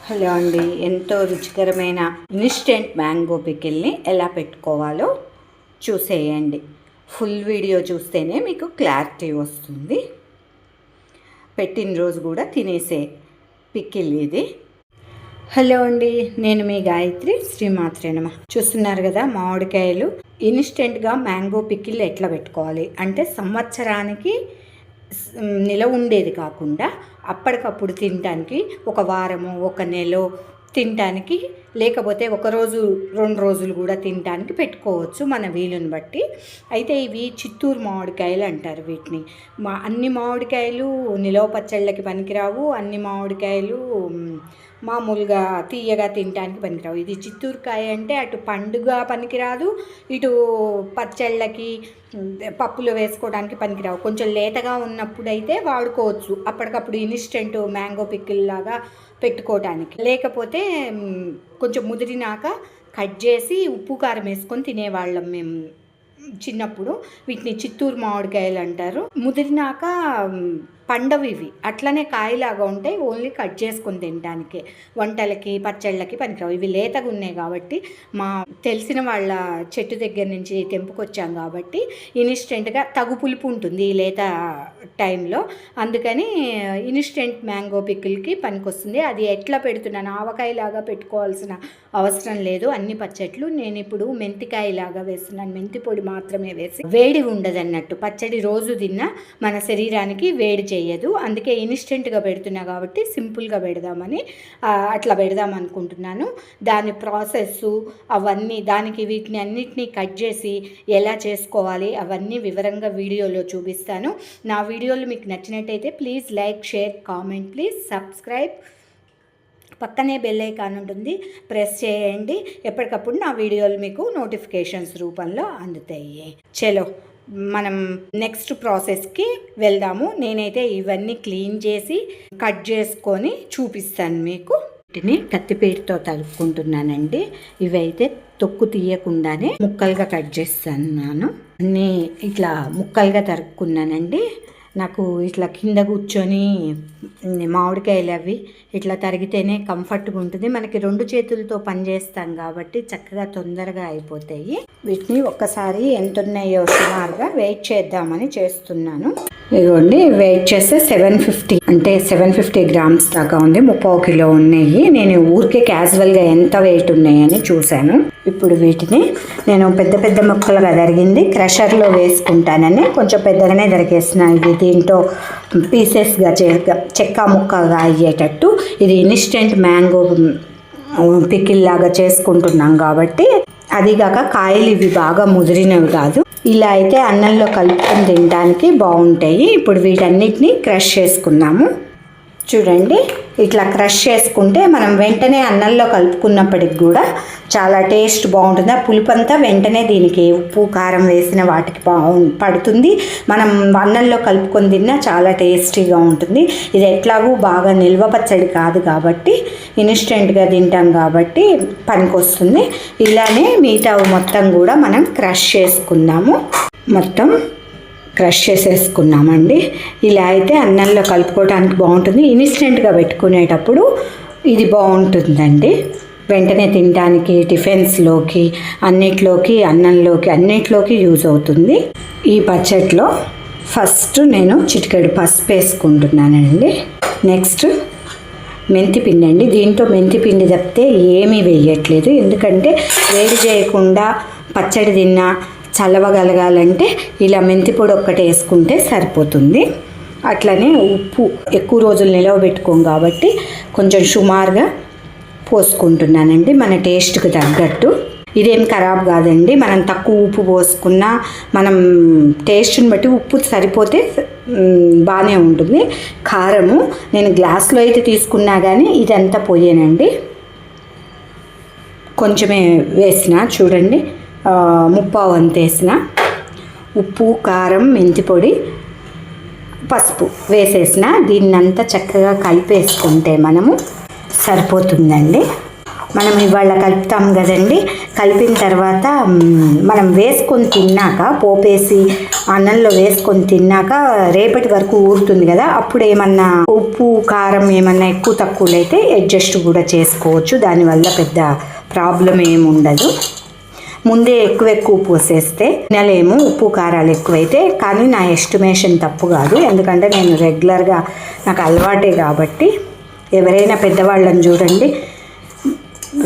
Hello అండి, ఎంతో రుచికరమైన ఇన్స్టెంట్ మ్యాంగో పికిల్ని ఎలా పెట్టుకోవాలో చూసేయండి. ఫుల్ వీడియో చూస్తేనే మీకు క్లారిటీ వస్తుంది. పెట్టిన రోజు కూడా తినేసే పికిల్ ఇది. హలో అండి, నేను మీ గాయత్రి. శ్రీమాత్రే నమః. చూస్తున్నారు కదా, మామిడికాయలు ఇన్స్టెంట్గా మ్యాంగో పికిల్ ఎట్లా పెట్టుకోవాలి అంటే సంవత్సరానికి నిలవ ఉండేది కాకుండా అప్పటికప్పుడు తినడానికి, ఒక వారము ఒక నెల తినడానికి, లేకపోతే ఒకరోజు 2 రోజులు కూడా తినడానికి పెట్టుకోవచ్చు మన వీలుని బట్టి. అయితే ఇవి చిత్తూరు మామిడికాయలు అంటారు వీటిని. అన్ని మామిడికాయలు నిలవ పచ్చళ్ళకి పనికిరావు, అన్ని మామిడికాయలు మామూలుగా తీయగా తినడానికి పనికిరావు. ఇది చిత్తూరు కాయ అంటే అటు పండుగ పనికిరాదు, ఇటు పచ్చళ్ళకి పప్పులో వేసుకోవడానికి పనికిరావు. కొంచెం లేతగా ఉన్నప్పుడైతే వాడుకోవచ్చు, అప్పటికప్పుడు ఇన్స్టెంట్ మ్యాంగో పికిల్ లాగా పెట్టుకోవడానికి. లేకపోతే కొంచెం ముదిరినాక కట్ చేసి ఉప్పు కారం వేసుకొని తినేవాళ్ళం మేము చిన్నప్పుడు. వీటిని చిత్తూరు మామిడికాయలు అంటారు. ముదిరినాక పండవి ఇవి, అట్లనే కాయలాగా ఉంటాయి, ఓన్లీ కట్ చేసుకొని తినడానికి, వంటలకి పచ్చళ్ళకి పనికిరావు. ఇవి లేతగా ఉన్నాయి కాబట్టి మా తెలిసిన వాళ్ళ చెట్టు దగ్గర నుంచి తెంపుకొచ్చాం కాబట్టి ఇన్స్టెంట్గా తగు పులుపు ఉంటుంది ఈ లేత టైంలో, అందుకని ఇన్స్టెంట్ మ్యాంగో పికిల్కి పనికొస్తుంది. అది ఎట్లా పెడుతున్నాను, ఆవకాయలాగా పెట్టుకోవాల్సిన అవసరం లేదు. అన్ని పచ్చట్లు నేను ఇప్పుడు మెంతికాయలాగా వేస్తున్నాను. మెంతి పొడి మాత్రమే వేసి, వేడి ఉండదు అన్నట్టు. పచ్చడి రోజు తిన్నా మన శరీరానికి వేడి చేయదు, అందుకే ఇన్స్టెంట్గా పెడుతున్నా కాబట్టి సింపుల్గా పెడదామని అట్లా పెడదాం అనుకుంటున్నాను. దాని ప్రాసెస్ అవన్నీ, దానికి వీటిని అన్నిటినీ కట్ చేసి ఎలా చేసుకోవాలి అవన్నీ వివరంగా వీడియోలో చూపిస్తాను. నా వీడియోలు మీకు నచ్చినట్టయితే please like, share, comment, please subscribe. పక్కనే బెల్ ఐకాన్ ఉంటుంది, ప్రెస్ చేయండి. ఎప్పటికప్పుడు నా వీడియోలు మీకు నోటిఫికేషన్స్ రూపంలో అందుతాయి. చలో మనం నెక్స్ట్ ప్రాసెస్కి వెళ్దాము. నేనైతే ఇవన్నీ క్లీన్ చేసి కట్ చేసుకొని చూపిస్తాను మీకు. వీటిని కత్తిపీటతో తరుపుకుంటున్నానండి. ఇవైతే తొక్కు తీయకుండానే ముక్కలుగా కట్ చేస్తున్నాను. అన్నీ ఇట్లా ముక్కలుగా తరుక్కున్నానండి. నాకు ఇట్లా కింద కూర్చొని మామిడికాయలు అవి ఇట్లా తరిగితేనే కంఫర్ట్గా ఉంటుంది. మనకి 2 చేతులతో పని చేస్తాం కాబట్టి చక్కగా తొందరగా అయిపోతాయి. వీటిని ఒక్కసారి ఎంత ఉన్నాయో సుమారుగా వెయిట్ చేద్దామని చేస్తున్నాను. ఇదిగోండి, వెయిట్ చేస్తే 750 అంటే 750 గ్రామ్స్ దాకా ఉంది. 3/4 కిలో ఉన్నాయి. నేను ఊరికే క్యాజువల్గా ఎంత వెయిట్ ఉన్నాయని చూశాను. ఇప్పుడు వీటిని నేను పెద్ద పెద్ద ముక్కలుగా తరిగింది క్రషర్లో వేసుకుంటానని కొంచెం పెద్దగానే తరిగేస్తున్నాను. ఇది దీంట్లో పీసెస్గా చెక్క ముక్కగా అయ్యేటట్టు. ఇది ఇన్స్టెంట్ మ్యాంగో పికిల్ లాగా చేసుకుంటున్నాం కాబట్టి, అదిగాక కాయలు ఇవి బాగా ముదిరినవి కాదు. ఇలా అయితే అన్నంలో కలుపుకొని తినడానికి బాగుంటాయి. ఇప్పుడు వీటన్నిటిని క్రష్ చేసుకున్నాము. చూడండి, ఇట్లా క్రష్ చేసుకుంటే మనం వెంటనే అన్నంలో కలుపుకున్నప్పటికి కూడా చాలా టేస్ట్ బాగుంటుంది. ఆ పులుపు అంతా వెంటనే దీనికి ఉప్పు కారం వేసిన వాటికి పడుతుంది. మనం అన్నంలో కలుపుకొని తిన్నా చాలా టేస్టీగా ఉంటుంది. ఇది ఎట్లాగూ బాగా నిల్వ పచ్చడి కాదు కాబట్టి ఇన్స్టెంట్గా తింటాం కాబట్టి పనికొస్తుంది. ఇలానే మిగతా మొత్తం కూడా మనం క్రష్ చేసుకుందాము. మొత్తం క్రష్ చేసేసుకున్నామండి. ఇలా అయితే అన్నంలో కలుపుకోవడానికి బాగుంటుంది. ఇన్స్టెంట్గా పెట్టుకునేటప్పుడు ఇది బాగుంటుందండి. వెంటనే తినడానికి, టిఫిన్స్లోకి, అన్నిట్లోకి, అన్నంలోకి, అన్నిట్లోకి యూజ్ అవుతుంది. ఈ పచ్చట్లో ఫస్ట్ నేను చిటికెడు పసుపు వేసుకుంటున్నానండి. నెక్స్ట్ మెంతిపిండి అండి. దీంట్లో మెంతిపిండి తప్పితే ఏమీ వేయట్లేదు, ఎందుకంటే వేడి చేయకుండా పచ్చడి తిన్నా చల్లవగలగాలంటే ఇలా మెంతి పొడి ఒక్కటి వేసుకుంటే సరిపోతుంది. అట్లనే ఉప్పు ఎక్కువ రోజులు నిలవ పెట్టుకోం కాబట్టి కొంచెం సుమారుగా పోసుకుంటున్నానండి, మన టేస్ట్కి తగ్గట్టు. ఇదేం ఖరాబ్ కాదండి, మనం తక్కువ ఉప్పు పోసుకున్నా మనం టేస్ట్ని బట్టి ఉప్పు సరిపోతే బాగానే ఉంటుంది. కారము నేను గ్లాస్లో అయితే తీసుకున్నా కానీ ఇదంతా పోయానండి, కొంచెమే వేసిన. చూడండి, 3/4 వంతు వేసిన. ఉప్పు, కారం, మెంతి పొడి, పసుపు వేసేసిన. దీన్నంతా చక్కగా కలిపేసుకుంటే మనము సరిపోతుందండి. మనం ఇవాళ కలుపుతాం కదండి. కలిపిన తర్వాత మనం వేసుకొని తిన్నాక, పోపేసి అన్నంలో వేసుకొని తిన్నాక రేపటి వరకు ఊరుతుంది కదా, అప్పుడు ఏమన్నా ఉప్పు కారం ఏమన్నా ఎక్కువ తక్కువలు అయితే అడ్జస్ట్ కూడా చేసుకోవచ్చు. దానివల్ల పెద్ద ప్రాబ్లం ఏమి ఉండదు. ముందే ఎక్కువ పోసేస్తే తినలేము, ఉప్పు కారాలు ఎక్కువైతే. కానీ నా ఎస్టిమేషన్ తప్పు కాదు, ఎందుకంటే నేను రెగ్యులర్గా నాకు అలవాటే కాబట్టి. ఎవరైనా పెద్దవాళ్ళని చూడండి,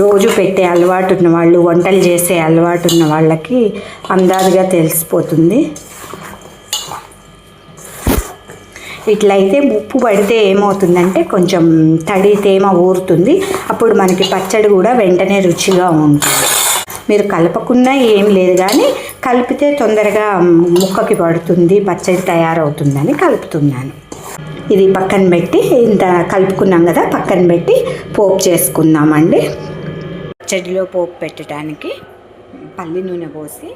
రోజు పెట్టే అలవాటు ఉన్న వాళ్ళు, వంటలు చేసే అలవాటు ఉన్న వాళ్ళకి అందాజుగా తెలిసిపోతుంది. ఇట్లయితే ఉప్పు పడితే ఏమవుతుందంటే కొంచెం తడి తేమ ఊరుతుంది. అప్పుడు మనకి పచ్చడి కూడా వెంటనే రుచిగా ఉంటుంది. మీరు కలపకుండా ఏం లేదు, కానీ కలిపితే తొందరగా ముక్కకి పడుతుంది, పచ్చడి తయారవుతుందని కలుపుతున్నాను. ఇది పక్కన పెట్టి, ఇంత కలుపుకున్నాం కదా, పక్కన పెట్టి పోపు చేసుకుందామండి. పచ్చడిలో పోపు పెట్టడానికి పల్లి నూనె పోసి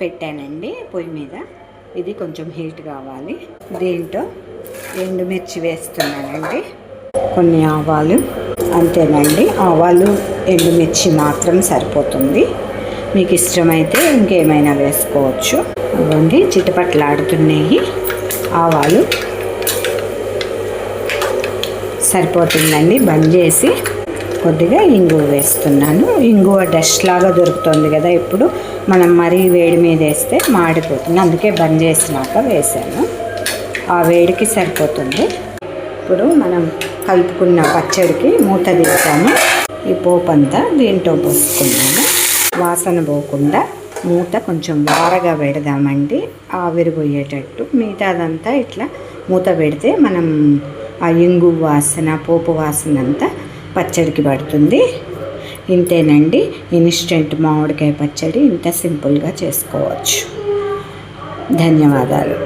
పెట్టానండి పొయ్యి మీద. ఇది కొంచెం హీట్ కావాలి. దీంట్లో ఎండుమిర్చి వేస్తున్నానండి, కొన్ని ఆవాలు, అంతేనండి. ఆవాలు ఎండుమిర్చి మాత్రం సరిపోతుంది. మీకు ఇష్టమైతే ఇంకేమైనా వేసుకోవచ్చు. ఇవ్వండి, చిటపట్లాడుతున్నాయి ఆవాలు, సరిపోతుందండి. బంద్ చేసి కొద్దిగా ఇంగువ వేస్తున్నాను. ఇంగువ డస్ట్ లాగా దొరుకుతుంది కదా ఇప్పుడు, మనం మరీ వేడి మీద వేస్తే మాడిపోతుంది, అందుకే బంద్ చేసినాక వేసాను. ఆ వేడికి సరిపోతుంది. ఇప్పుడు మనం కలుపుకున్న పచ్చడికి మూత తీసాము. ఈ పోపు అంతా దీంట్లో పోసుకున్నాము. వాసన పోకుండా మూత కొంచెం వారగా పెడదామండి, ఆవిరి పోయేటట్టు. మిగతాదంతా ఇట్లా మూత పెడితే మనం ఆ ఇంగు వాసన, పోపు వాసన అంతా పచ్చడికి పడుతుంది. ఇంతేనండి, ఇన్స్టెంట్ మామిడికాయ పచ్చడి ఇంత సింపుల్గా చేసుకోవచ్చు. ధన్యవాదాలు.